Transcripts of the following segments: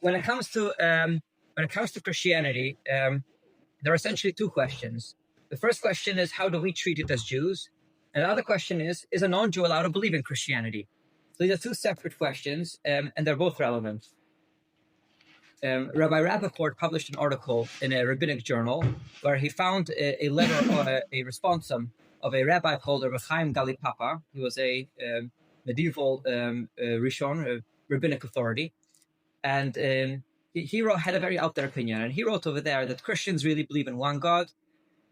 when it comes to Christianity, there are essentially two questions. The first question is, how do we treat it as Jews? And the other question is a non-Jew allowed to believe in Christianity? So these are two separate questions, and they're both relevant. Rabbi Rappaport published an article in a rabbinic journal where he found a letter, a responsum of a rabbi called Rabbi Chaim Gali Papa. He was a medieval Rishon, rabbinic authority. And he had a very out there opinion. And he wrote over there that Christians really believe in one God.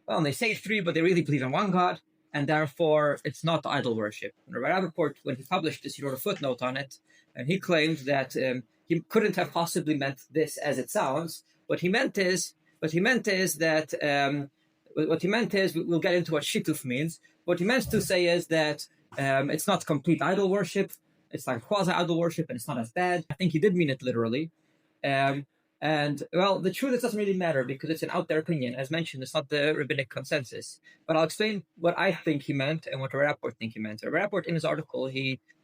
Well, and they say three, but they really believe in one God. And therefore, it's not idol worship. And Rabbi Rappaport, when he published this, he wrote a footnote on it. And he claimed that he couldn't have possibly meant this as it sounds. What he meant is we'll get into what shituf means. What he meant to say is that it's not complete idol worship. It's like quasi-idol worship, and it's not as bad. I think he did mean it literally. And, well, the truth doesn't really matter because it's an out there opinion. As mentioned, it's not the rabbinic consensus. But I'll explain what I think he meant and what Rabbi Rappaport think he meant. Rabbi Rappaport, in his article,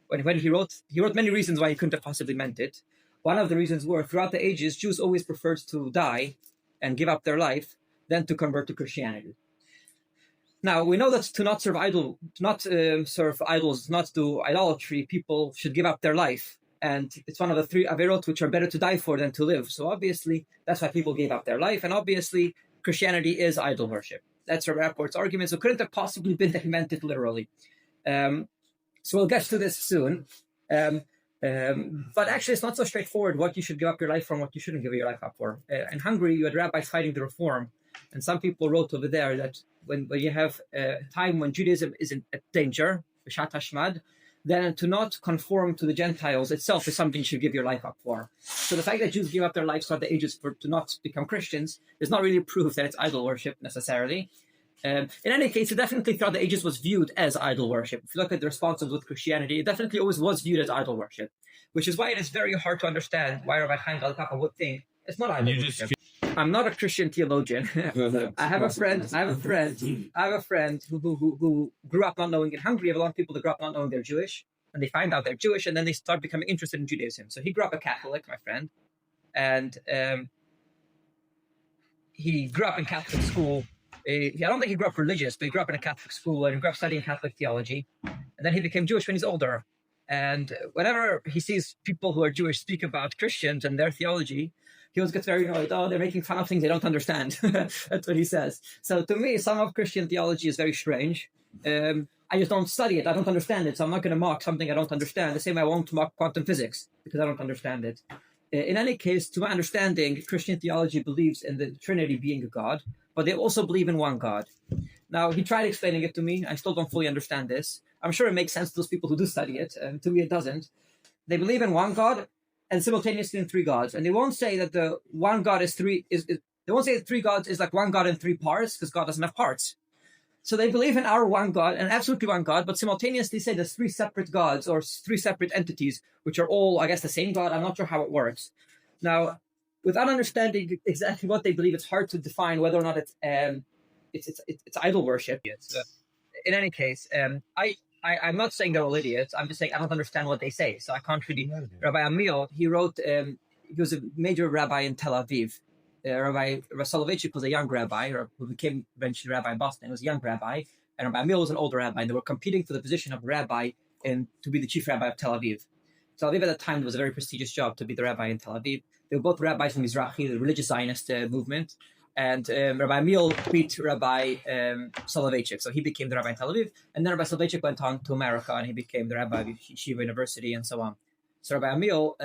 when he wrote many reasons why he couldn't have possibly meant it. One of the reasons were, throughout the ages, Jews always preferred to die and give up their life than to convert to Christianity. Now, we know that to not serve idols, not do idolatry, people should give up their life. And it's one of the three averot which are better to die for than to live. So obviously, that's why people gave up their life. And obviously, Christianity is idol worship. That's Rabbi Rappaport's argument. So it couldn't have possibly been that he meant it literally. So we'll get to this soon. But actually, it's not so straightforward what you should give up your life for and what you shouldn't give your life up for. In Hungary, you had rabbis fighting the reform. And some people wrote over there that when you have a time when Judaism is in danger, B'shat Hashmad, then to not conform to the Gentiles itself is something you should give your life up for. So the fact that Jews give up their lives throughout the ages to not become Christians is not really proof that it's idol worship necessarily. In any case, it definitely throughout the ages was viewed as idol worship. If you look at the responses with Christianity, it definitely always was viewed as idol worship, which is why it is very hard to understand why Rabbi Chaim Gali Papa would think it's not idol worship. I'm not a Christian theologian. I have a friend who grew up not knowing in Hungary. You have a lot of people that grew up not knowing they're Jewish, and they find out they're Jewish, and then they start becoming interested in Judaism. So he grew up a Catholic, my friend, and he grew up in Catholic school. I don't think he grew up religious, but he grew up in a Catholic school, and he grew up studying Catholic theology. And then he became Jewish when he's older. And whenever he sees people who are Jewish speak about Christians and their theology, he always gets very annoyed. Oh, they're making fun of things they don't understand. That's what he says. So to me, some of Christian theology is very strange. I just don't study it. I don't understand it. So I'm not going to mock something I don't understand. The same way I won't mock quantum physics because I don't understand it. In any case, to my understanding, Christian theology believes in the Trinity being a God, but they also believe in one God. Now, he tried explaining it to me. I still don't fully understand this. I'm sure it makes sense to those people who do study it. To me, it doesn't. They believe in one God and simultaneously in three gods. And they won't say that the one God is three. They won't say that three gods is like one God in three parts because God doesn't have parts. So they believe in our one God and absolutely one God, but simultaneously say there's three separate gods or three separate entities, which are all, I guess, the same God. I'm not sure how it works. Now, without understanding exactly what they believe, it's hard to define whether or not it's idol worship. In any case, I'm not saying they're all idiots. I'm just saying I don't understand what they say, so I can't really. Rabbi Amil, he wrote. He was a major rabbi in Tel Aviv. Rabbi Soloveitchik was a young rabbi, who became eventually rabbi in Boston. He was a young rabbi, and Rabbi Amil was an older rabbi, and they were competing for the position of rabbi and to be the chief rabbi of Tel Aviv. Tel Aviv at that time was a very prestigious job to be the rabbi in Tel Aviv. They were both rabbis from Mizrahi, the religious Zionist movement. And Rabbi Amil beat Rabbi Soloveitchik, so he became the rabbi in Tel Aviv. And then Rabbi Soloveitchik went on to America, and he became the rabbi of Yeshiva University, and so on. So Rabbi Amil,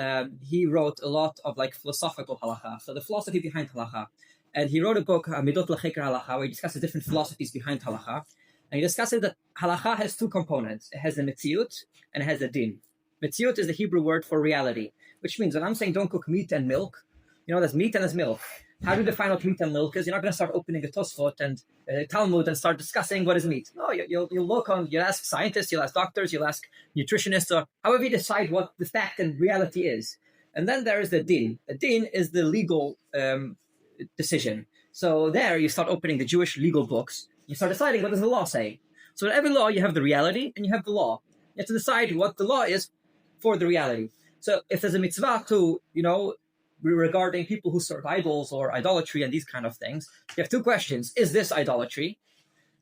he wrote a lot of like philosophical halacha, so the philosophy behind halacha. And he wrote a book, Midot L'Cheker Halacha, where he discusses different philosophies behind halacha. And he discusses that halacha has two components. It has the metziut and it has the din. Metziut is the Hebrew word for reality, which means when I'm saying don't cook meat and milk, there's meat and there's milk. How do you define what meat and milk is? You're not going to start opening a Tosfot and Talmud and start discussing what is meat. No, you'll ask scientists, you'll ask doctors, you'll ask nutritionists, or however you decide what the fact and reality is. And then there is the din. The din is the legal decision. So there you start opening the Jewish legal books. You start deciding what does the law say. So in every law you have the reality and you have the law. You have to decide what the law is for the reality. So if there's a mitzvah to, regarding people who serve idols or idolatry and these kind of things. You have two questions. Is this idolatry?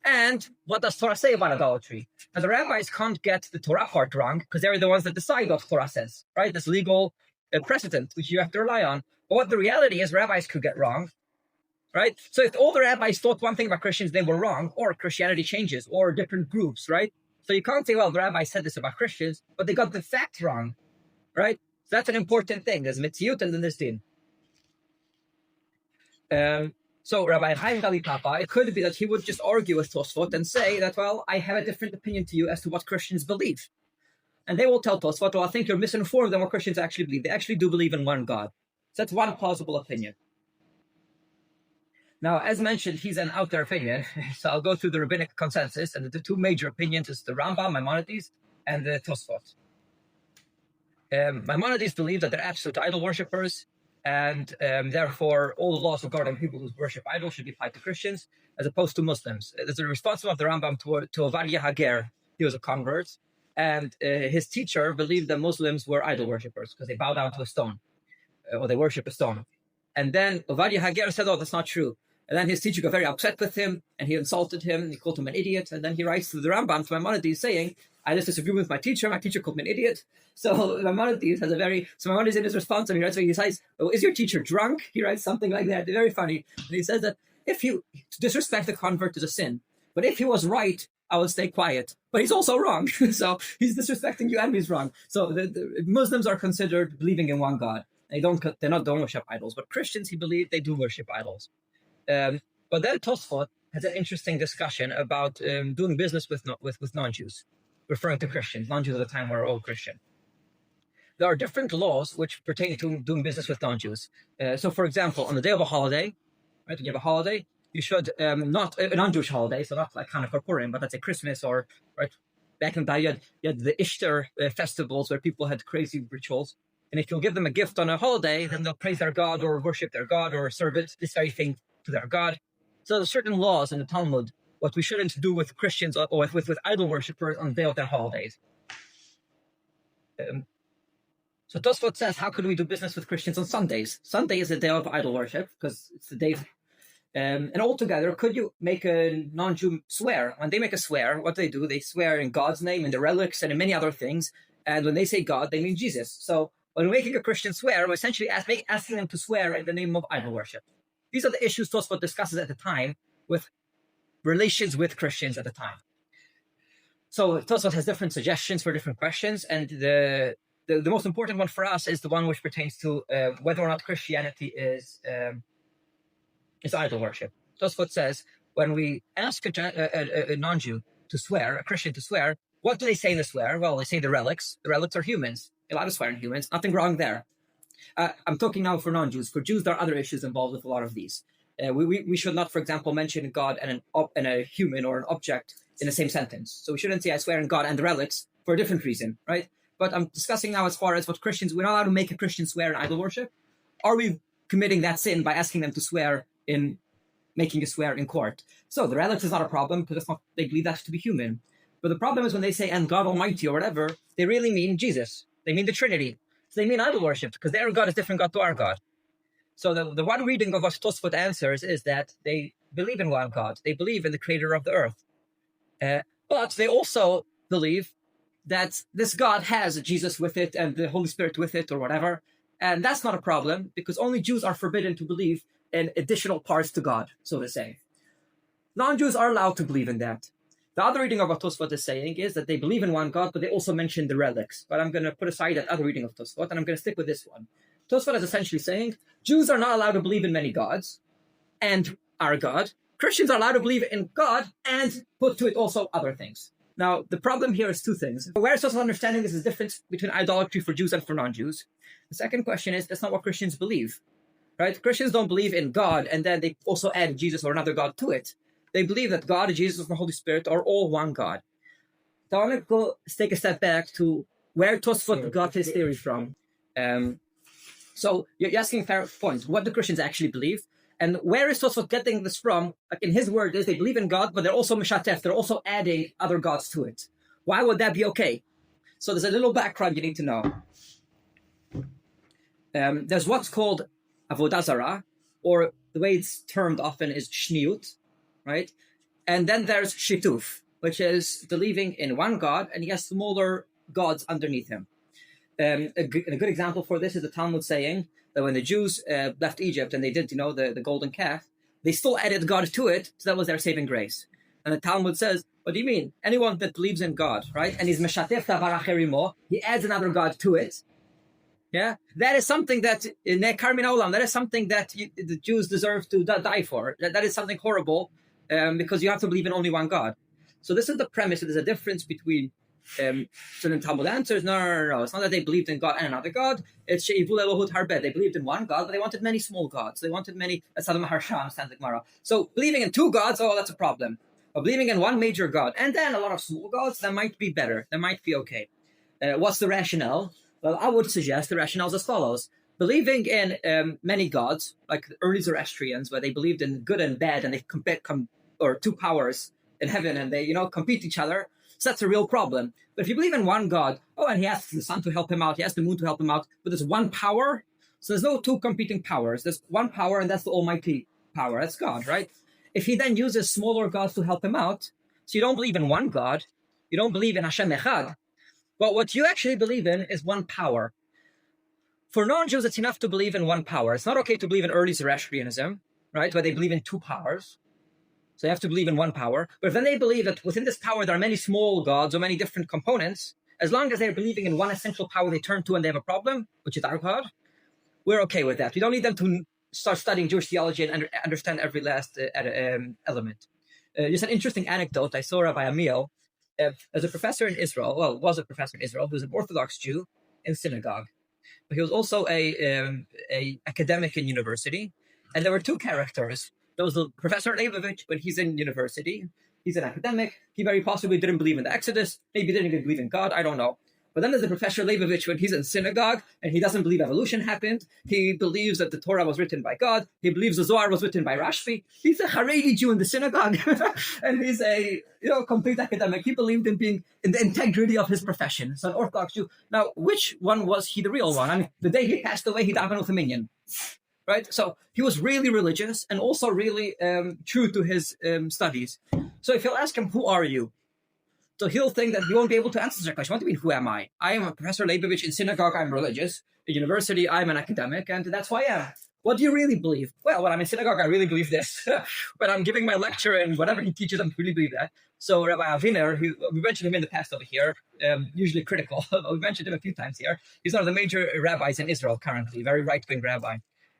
And what does Torah say about idolatry? Now, the rabbis can't get the Torah part wrong because they're the ones that decide what Torah says, right? This legal precedent, which you have to rely on. But what the reality is, rabbis could get wrong, right? So if all the rabbis thought one thing about Christians, they were wrong, or Christianity changes, or different groups, right? So you can't say, well, the rabbi said this about Christians, but they got the fact wrong, right? So that's an important thing. There's mitziyut and then there's din. So Rabbi Chaim Gali Papa, it could be that he would just argue with Tosfot and say that, well, I have a different opinion to you as to what Christians believe. And they will tell Tosfot, well, I think you're misinformed than what Christians actually believe. They actually do believe in one God. So that's one plausible opinion. Now, as mentioned, he's an out there opinion. So I'll go through the rabbinic consensus. And the two major opinions is the Rambam, Maimonides, and the Tosfot. Maimonides believe that they're absolute idol worshippers. And therefore, all the laws regarding people who worship idols should be applied to Christians as opposed to Muslims. There's a response of the Rambam to Ovadia Hager. He was a convert. And his teacher believed that Muslims were idol worshippers because they bow down to a stone or they worship a stone. And then Ovadia Hager said, oh, that's not true. And then his teacher got very upset with him and he insulted him. And he called him an idiot. And then he writes to the Rambam, to Maimonides, saying, I just disagree with my teacher. My teacher called me an idiot. So Maimonides has Maimonides in his response, and he says, oh, is your teacher drunk? He writes something like that. Very funny. And he says that to disrespect the convert is a sin. But if he was right, I would stay quiet. But he's also wrong. So he's disrespecting you and he's wrong. So the Muslims are considered believing in one God. They don't worship idols. But Christians, he believed, they do worship idols. But then Tosfot has an interesting discussion about doing business with non-Jews, referring to Christians. Non-Jews at the time were all Christian. There are different laws which pertain to doing business with non-Jews. So, for example, on the day of a holiday, right, when you have a holiday, you should not a non-Jewish holiday, so not like Hanukkah or Purim, but let's say Christmas or right back in the day you had the Ishtar festivals where people had crazy rituals. And if you'll give them a gift on a holiday, then they'll praise their God or worship their God or serve this very thing to their God. So there's certain laws in the Talmud what we shouldn't do with Christians or with idol worshippers on the day of their holidays. So Tosfot says, how could we do business with Christians on Sundays? Sunday is a day of idol worship because it's the day. And altogether, could you make a non-Jew swear? When they make a swear, what do? They swear in God's name, in the relics, and in many other things. And when they say God, they mean Jesus. So when we're making a Christian swear, we're essentially asking them to swear in the name of idol worship. These are the issues Tosfot discusses at the time with relations with Christians at the time. So Tosfot has different suggestions for different questions, and the most important one for us is the one which pertains to whether or not Christianity is idol worship. Tosfot says, when we ask a non-Jew to swear, a Christian to swear, what do they say in the swear? Well, they say the relics. The relics are humans. They're allowed to swear in humans. Nothing wrong there. I'm talking now for non-Jews. For Jews, there are other issues involved with a lot of these. We should not, for example, mention God and a human or an object in the same sentence. So we shouldn't say I swear in God and the relics for a different reason, right? But I'm discussing now as far as what Christians, we're not allowed to make a Christian swear in idol worship. Are we committing that sin by asking them to swear in making a swear in court? So the relics is not a problem because they believe that to be human. But the problem is when they say, and God Almighty or whatever, they really mean Jesus. They mean the Trinity. So they mean idol worship because their God is different God to our God. So the one reading of what Tosfot answers is that they believe in one God. They believe in the creator of the earth. But they also believe that this God has Jesus with it and the Holy Spirit with it or whatever. And that's not a problem because only Jews are forbidden to believe in additional parts to God, so to say. Non-Jews are allowed to believe in that. The other reading of what Tosfot is saying is that they believe in one God, but they also mention the relics. But I'm going to put aside that other reading of Tosfot, and I'm going to stick with this one. Tosfot is essentially saying Jews are not allowed to believe in many gods and our God. Christians are allowed to believe in God and put to it also other things. Now, the problem here is two things. Where Tosfot's understanding is the difference between idolatry for Jews and for non-Jews. The second question is, that's not what Christians believe, right? Christians don't believe in God, and then they also add Jesus or another God to it. They believe that God, Jesus, and the Holy Spirit are all one God. So I want to take a step back to where Tosfot got his theory from. So you're asking a fair point. What do Christians actually believe? And where is Tosfot getting this from? Like in his word is they believe in God, but they're also mishatef. They're also adding other gods to it. Why would that be okay? So there's a little background you need to know. there's what's called avodah zarah, or the way it's termed often is shniut, right? And then there's shituf, which is believing in one God, and he has smaller gods underneath him. A good example for this is the Talmud saying that when the Jews left Egypt and they did, the golden calf, they still added God to it, so that was their saving grace. And the Talmud says, what do you mean? Anyone that believes in God, right? And he's meshatef davar acherimo, he adds another God to it. Yeah, that is something that in nekar min haolam, that is something that the Jews deserve to die for. That is something horrible, because you have to believe in only one God. So this is the premise. There's a difference between. So then Talmud answers, no. It's not that they believed in God and another God. It's she'ivul elohut harbeh. They believed in one God, but they wanted many small gods. They wanted many. That's how the Maharsha understands the Gemara. So believing in two gods, that's a problem. But believing in one major God and then a lot of small gods, that might be better. That might be okay. What's the rationale? Well, I would suggest the rationale is as follows. Believing in many gods, like the early Zoroastrians, where they believed in good and bad, and they or two powers in heaven, and they compete each other. So that's a real problem. But if you believe in one God, and he has the sun to help him out, he has the moon to help him out, but there's one power. So there's no two competing powers. There's one power, and that's the almighty power. That's God, right? If he then uses smaller gods to help him out, so you don't believe in one God, you don't believe in Hashem Echad, but what you actually believe in is one power. For non-Jews, it's enough to believe in one power. It's not okay to believe in early Zoroastrianism, right, where they believe in two powers. So you have to believe in one power. But if then they believe that within this power there are many small gods or many different components, as long as they're believing in one essential power they turn to and they have a problem, which is our God, we're okay with that. We don't need them to start studying Jewish theology and understand every last element. Just an interesting anecdote. I saw Rabbi Amiel as a professor in Israel, was a professor in Israel, who was an Orthodox Jew in synagogue. But he was also a academic in university. And there were two characters. There was the Professor Leibovich when he's in university. He's an academic. He very possibly didn't believe in the Exodus. Maybe didn't even believe in God. I don't know. But then there's the Professor Leibovich when he's in synagogue and he doesn't believe evolution happened. He believes that the Torah was written by God. He believes the Zohar was written by Rashbi. He's a Haredi Jew in the synagogue. And he's a complete academic. He believed in being in the integrity of his profession. So an Orthodox Jew. Now, which one was he the real one? I mean, the day he passed away, he davened with a minion. Right? So he was really religious and also really true to his studies. So if you'll ask him, who are you? So he'll think that he won't be able to answer that question. What do you mean, who am I? I am a Professor Leibovich in synagogue. I'm religious. At university, I'm an academic, and that's who I am. What do you really believe? Well, when I'm in synagogue, I really believe this. When I'm giving my lecture and whatever he teaches, I really believe that. So Rabbi Aviner, we mentioned him in the past over here, usually critical. We mentioned him a few times here. He's one of the major rabbis in Israel currently, very right-wing rabbi.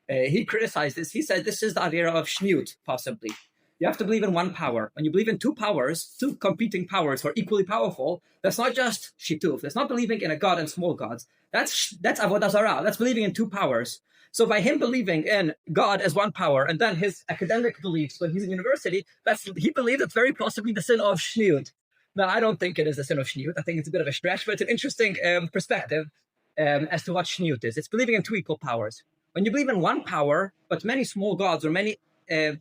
He criticized this. He said this is the idea of shniut, possibly. You have to believe in one power. When you believe in two powers, two competing powers who are equally powerful, that's not just shituf. That's not believing in a god and small gods. That's avodah zarah. That's believing in two powers. So by him believing in God as one power, and then his academic beliefs when he's in university, he believed it's very possibly the sin of shniut. Now, I don't think it is the sin of shniut. I think it's a bit of a stretch, but it's an interesting perspective as to what shniut is. It's believing in two equal powers. When you believe in one power, but many small gods or many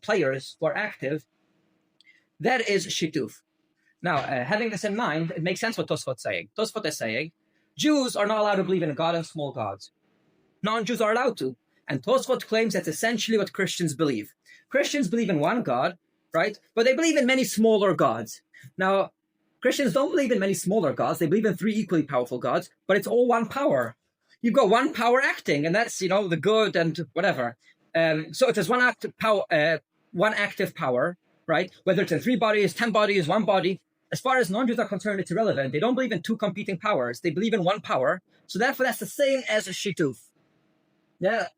players who are active, that is shituf. Now, having this in mind, it makes sense what Tosfot is saying. Tosfot is saying, Jews are not allowed to believe in a god and small gods. Non-Jews are allowed to. And Tosfot claims that's essentially what Christians believe. Christians believe in one God, right? But they believe in many smaller gods. Now, Christians don't believe in many smaller gods. They believe in three equally powerful gods, but it's all one power. You've got one power acting, and that's, the good and whatever. So if there's one active power, right? Whether it's in 3 bodies, 10 bodies, 1 body, as far as non-Jews are concerned, it's irrelevant. They don't believe in 2 competing powers. They believe in one power. So therefore, that's the same as a shituf. Yeah.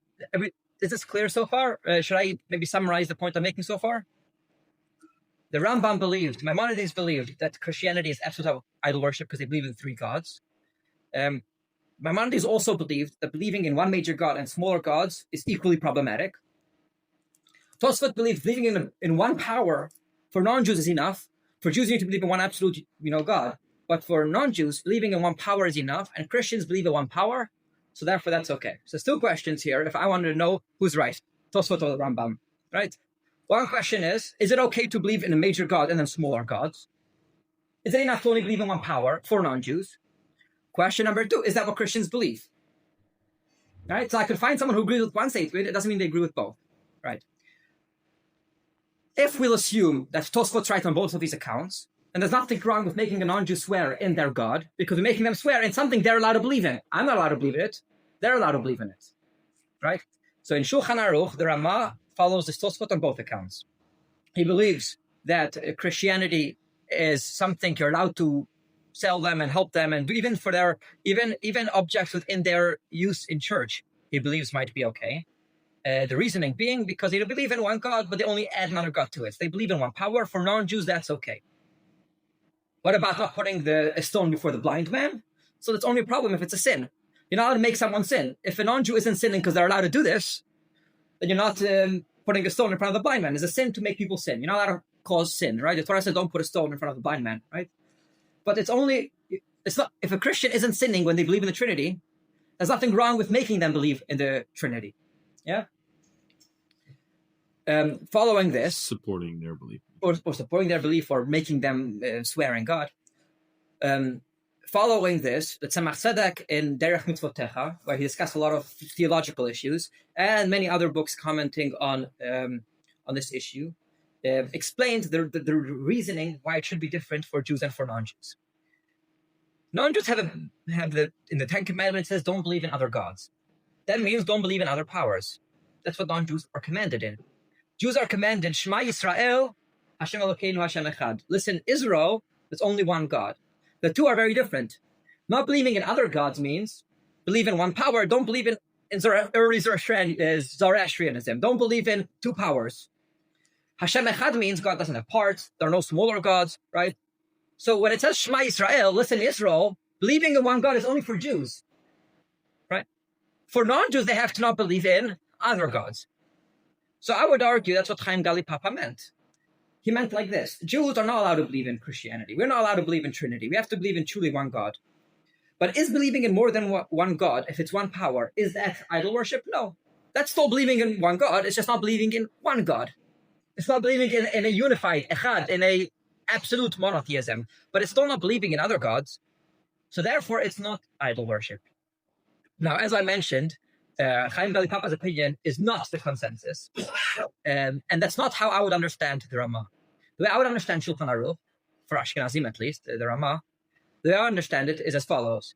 Is this clear so far? Should I maybe summarize the point I'm making so far? The Rambam believed, Maimonides believed, that Christianity is absolute idol worship because they believe in 3 gods. Maimonides also believed that believing in one major god and smaller gods is equally problematic. Tosfot believed believing in one power for non-Jews is enough. For Jews, you need to believe in one absolute, God. But for non-Jews, believing in one power is enough, and Christians believe in one power, so therefore that's okay. So there's 2 questions here. If I wanted to know who's right, Tosfot or the Rambam, right? One question is it okay to believe in a major god and then smaller gods? Is it enough to only believe in one power for non-Jews? Question number 2, is that what Christians believe? right? So I could find someone who agrees with one statement. It doesn't mean they agree with both, right? If we'll assume that Tosfot's right on both of these accounts, and there's nothing wrong with making a non-Jew swear in their God, because we're making them swear in something they're allowed to believe in. I'm not allowed to believe in it. They're allowed to believe in it, right? So in Shulchan Aruch, the Rama follows the Tosfot on both accounts. He believes that Christianity is something you're allowed to sell them and help them, and even for their even objects within their use in church, he believes might be okay. The reasoning being because they don't believe in one God, but they only add another God to it. They believe in one power. For non-Jews, that's okay. What about not putting a stone before the blind man? So that's only a problem if it's a sin. You're not allowed to make someone sin. If a non-Jew isn't sinning because they're allowed to do this, then you're not putting a stone in front of the blind man. It's a sin to make people sin. You're not allowed to cause sin, right? The Torah said don't put a stone in front of the blind man, right? But it's not, if a Christian isn't sinning when they believe in the Trinity, there's nothing wrong with making them believe in the Trinity. Yeah? Following this, supporting their belief, or supporting their belief, or making them swear in God. Following this, the Tzemach Tzedek in Derech Mitzvotecha, where he discussed a lot of theological issues, and many other books commenting on this issue, explained the reasoning why it should be different for Jews and for non-Jews. Non-Jews have in the Ten Commandments, it says don't believe in other gods. That means don't believe in other powers. That's what non-Jews are commanded in. Jews are commanded, Shema Yisrael, Hashem Elokeinu Hashem Echad. Listen, Israel, there's only one God. The two are very different. Not believing in other gods means believe in one power. Don't believe in early Zoroastrianism. Don't believe in two powers. Hashem Echad means God doesn't have parts. There are no smaller gods, right? So when it says Shema Yisrael, listen, Israel, believing in one God is only for Jews, right? For non-Jews, they have to not believe in other gods. So I would argue that's what Chaim Gali Papa meant. He meant like this. Jews are not allowed to believe in Christianity. We're not allowed to believe in Trinity. We have to believe in truly one God. But is believing in more than one God, if it's one power, is that idol worship? No. That's still believing in one God. It's just not believing in one God. It's not believing in a unified, echad, in a absolute monotheism. But it's still not believing in other gods. So therefore, it's not idol worship. Now, as I mentioned, Chaim Gali Papa's opinion is not the consensus. And that's not how I would understand the Rama. The way I would understand Shulchan Aruch, for Ashkenazim at least, the Rama, the way I understand it is as follows.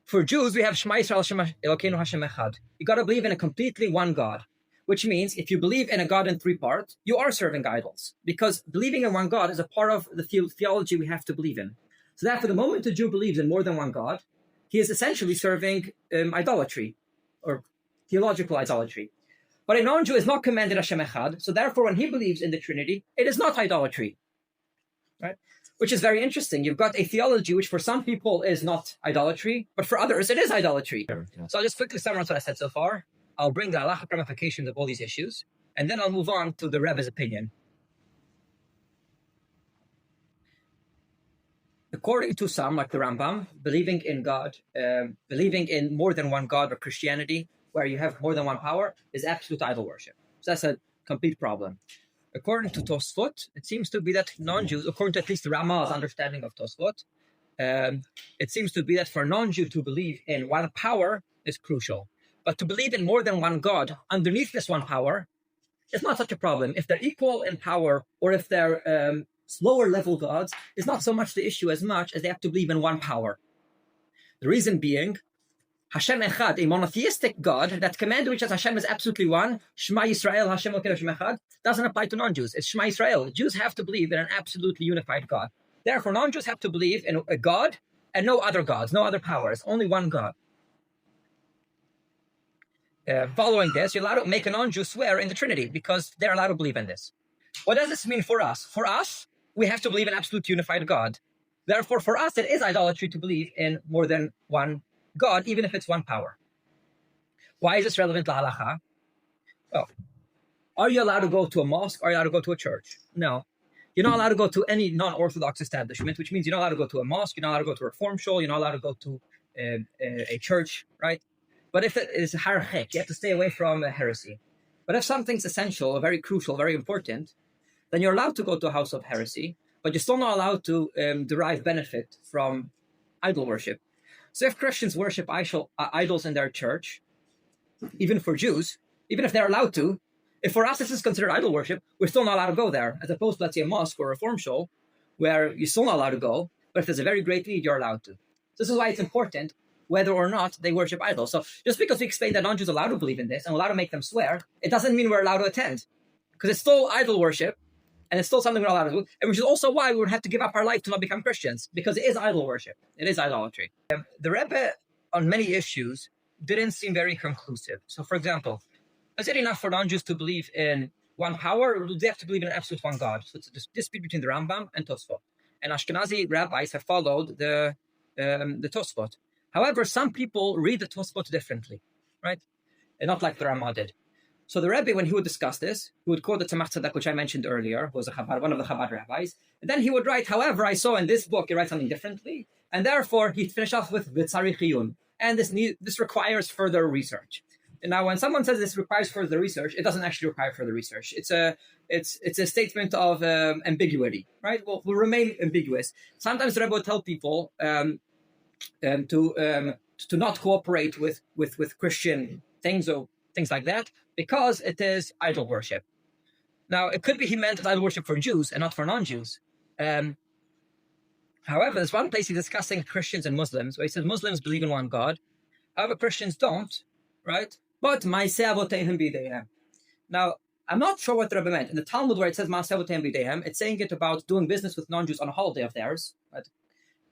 For Jews, we have Shema Yisrael Hashem Elokeinu Hashem Echad. You got to believe in a completely one God, which means if you believe in a God in three parts, you are serving idols, because believing in one God is a part of the theology we have to believe in. So that the moment a Jew believes in more than one God, he is essentially serving idolatry, or theological idolatry. But a non-Jew is not commanded Hashem Echad, so therefore when he believes in the Trinity, it is not idolatry, right? Which is very interesting. You've got a theology which for some people is not idolatry, but for others it is idolatry. Sure, yeah. So I'll just quickly summarize what I said so far. I'll bring the halachic ramifications of all these issues, and then I'll move on to the Rebbe's opinion. According to some, like the Rambam, believing in God, believing in more than one God or Christianity, where you have more than one power, is absolute idol worship. So that's a complete problem. According to Tosfot, it seems to be that non-Jews, according to at least the Rama's understanding of Tosfot, it seems to be that for a non-Jew to believe in one power is crucial. But to believe in more than one God underneath this one power is not such a problem. If they're equal in power, or if they're slower level gods, is not so much the issue as much as they have to believe in one power. The reason being, Hashem Echad, a monotheistic God, that command which as Hashem is absolutely one, Shema Yisrael, Hashem Elokeinu Hashem Echad, doesn't apply to non-Jews. It's Shema Yisrael. Jews have to believe in an absolutely unified God. Therefore, non-Jews have to believe in a God and no other gods, no other powers, only one God. Following this, you're allowed to make a non-Jew swear in the Trinity because they're allowed to believe in this. What does this mean for us? For us, we have to believe in absolute unified God. Therefore, for us, it is idolatry to believe in more than one God, even if it's one power. Why is this relevant to halacha? Well, are you allowed to go to a mosque? Are you allowed to go to a church? No. You're not allowed to go to any non-Orthodox establishment, which means you're not allowed to go to a mosque, you're not allowed to go to a reform shul, you're not allowed to go to a church, right? But if it is halachic, you have to stay away from heresy. But if something's essential, very crucial, very important, then you're allowed to go to a house of heresy, but you're still not allowed to derive benefit from idol worship. So if Christians worship idols in their church, even for Jews, even if they're allowed to, if for us this is considered idol worship, we're still not allowed to go there, as opposed to, let's say, a mosque or a reform show, where you're still not allowed to go, but if there's a very great need, you're allowed to. So this is why it's important whether or not they worship idols. So just because we explain that non-Jews are allowed to believe in this and allowed to make them swear, it doesn't mean we're allowed to attend, because it's still idol worship, and it's still something we're allowed to do, and which is also why we would have to give up our life to not become Christians, because it is idol worship. It is idolatry. The Rebbe, on many issues, didn't seem very conclusive. So, for example, is it enough for non-Jews to believe in one power, or do they have to believe in an absolute one God? So it's a dispute between the Rambam and Tosfot. And Ashkenazi rabbis have followed the Tosfot. However, some people read the Tosfot differently, right? And not like the Ramah did. So the Rebbe, when he would discuss this, he would quote the Tzemach Tzedek, which I mentioned earlier, who was one of the Chabad rabbis. And then he would write, however, I saw in this book, he writes something differently. And therefore, he'd finish off with V'tzarich Iyun. And this requires further research. And now, when someone says this requires further research, it doesn't actually require further research. It's a statement of ambiguity, right? Will remain ambiguous. Sometimes the Rebbe would tell people to not cooperate with Christian things or things like that, because it is idol worship. Now, it could be he meant idol worship for Jews and not for non-Jews. However, there's one place he's discussing Christians and Muslims, where he says Muslims believe in one God. However, Christians don't, right? But Ma'aseh Avoteihem B'Yedeihem. Now, I'm not sure what the Rebbe meant. In the Talmud, where it says Ma'aseh Avoteihem B'Yedeihem, it's saying it about doing business with non-Jews on a holiday of theirs, right?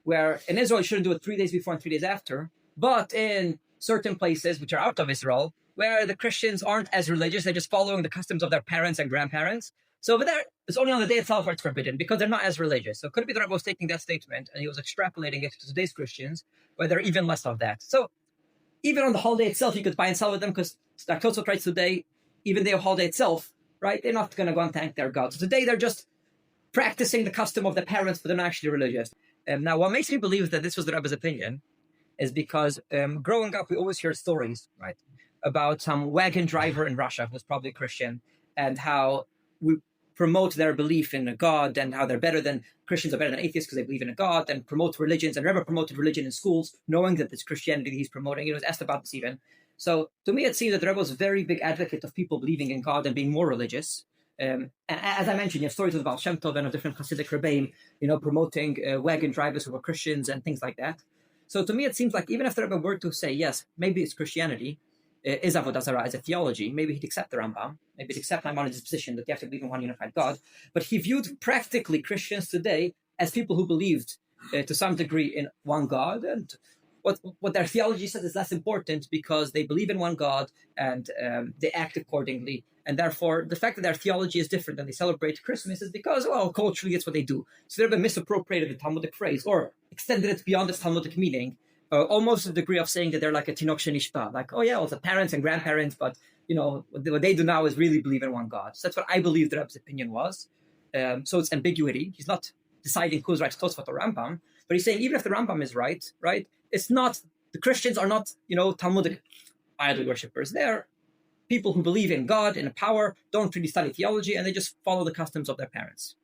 Where in Israel, you shouldn't do it 3 days before and 3 days after. But in certain places, which are out of Israel, where the Christians aren't as religious, they're just following the customs of their parents and grandparents. So over there, it's only on the day itself where it's forbidden, because they're not as religious. So it could be the Rebbe was taking that statement, and he was extrapolating it to today's Christians, where they're even less of that. So even on the holiday itself, you could buy and sell with them, because like Tosfot writes today, even the holiday itself, right, they're not going to go and thank their God. So today they're just practicing the custom of their parents, but they're not actually religious. Now, what makes me believe that this was the Rebbe's opinion is because growing up, we always hear stories, right, about some wagon driver in Russia who was probably Christian, and how we promote their belief in a God, and how they're better than Christians are better than atheists because they believe in a God, and promote religions. And Rebbe promoted religion in schools, knowing that it's Christianity he's promoting. He was asked about this even. So to me, it seems that the Rebbe was a very big advocate of people believing in God and being more religious. And as I mentioned, you have stories of Baal Shem Tov and of different Hasidic Rebbeim, promoting wagon drivers who were Christians and things like that. So to me, it seems like even if the Rebbe were to say, yes, maybe it's Christianity, is Avodah Zarah, as a theology, maybe he'd accept the Rambam, maybe he'd accept Maimonides' position that you have to believe in one unified God, but he viewed practically Christians today as people who believed to some degree in one God, and what their theology says is less important because they believe in one God and they act accordingly. And therefore, the fact that their theology is different and they celebrate Christmas is because, well, culturally, it's what they do. So they've been misappropriated the Talmudic phrase or extended it beyond its Talmudic meaning, almost to the degree of saying that they're like a tinok shenishta, like, oh yeah, well, the parents and grandparents, but, what they do now is really believe in one God. So that's what I believe the Rebbe's opinion was. So it's ambiguity. He's not deciding who's right, Tosfot or Rambam, but he's saying even if the Rambam is right, it's not, the Christians are not, Talmudic idol worshippers. They're people who believe in God, in a power, don't really study theology, and they just follow the customs of their parents.